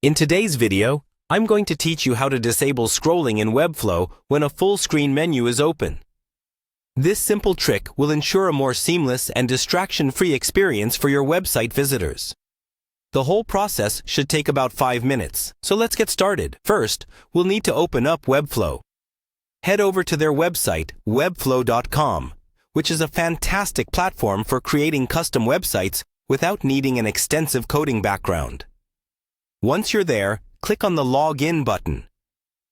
In today's video, I'm going to teach you how to disable scrolling in Webflow when a full screen menu is open. This simple trick will ensure a more seamless and distraction-free experience for your website visitors. The whole process should take about 5 minutes, so let's get started. First, we'll need to open up Webflow. Head over to their website, webflow.com, which is a fantastic platform for creating custom websites without needing an extensive coding background. Once you're there, click on the Login button.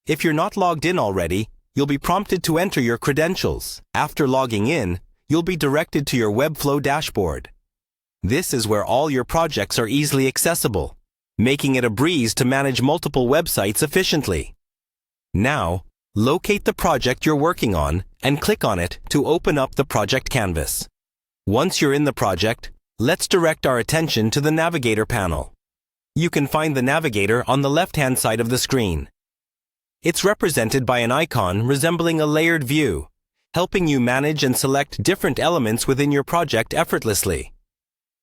If you're not logged in already, you'll be prompted to enter your credentials. After logging in, you'll be directed to your Webflow dashboard. This is where all your projects are easily accessible, making it a breeze to manage multiple websites efficiently. Now, locate the project you're working on and click on it to open up the project canvas. Once you're in the project, let's direct our attention to the Navigator panel. You can find the Navigator on the left-hand side of the screen. It's represented by an icon resembling a layered view, helping you manage and select different elements within your project effortlessly.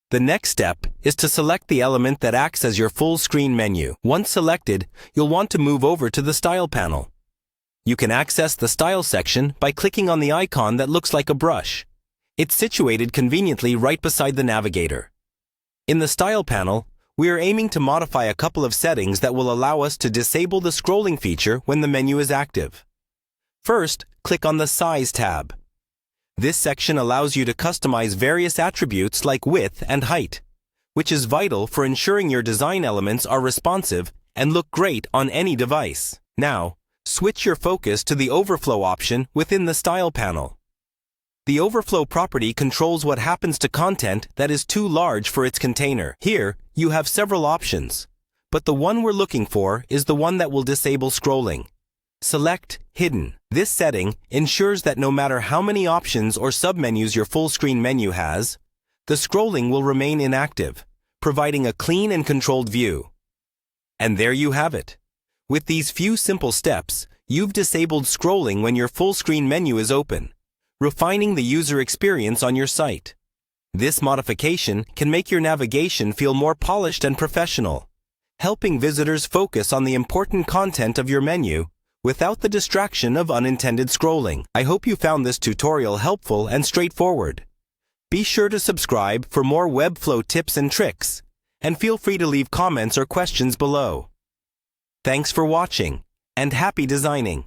The next step is to select the element that acts as your full screen menu. Once selected, you'll want to move over to the Style panel. You can access the Style section by clicking on the icon that looks like a brush. It's situated conveniently right beside the Navigator. In the Style panel, we are aiming to modify a couple of settings that will allow us to disable the scrolling feature when the menu is active. First, click on the Size tab. This section allows you to customize various attributes like width and height, which is vital for ensuring your design elements are responsive and look great on any device. Now, switch your focus to the Overflow option within the Style panel. The Overflow property controls what happens to content that is too large for its container. Here, you have several options, but the one we're looking for is the one that will disable scrolling. Select Hidden. This setting ensures that no matter how many options or submenus your full screen menu has, the scrolling will remain inactive, providing a clean and controlled view. And there you have it. With these few simple steps, you've disabled scrolling when your full screen menu is open, refining the user experience on your site. This modification can make your navigation feel more polished and professional, helping visitors focus on the important content of your menu without the distraction of unintended scrolling. I hope you found this tutorial helpful and straightforward. Be sure to subscribe for more Webflow tips and tricks, and feel free to leave comments or questions below. Thanks for watching, and happy designing!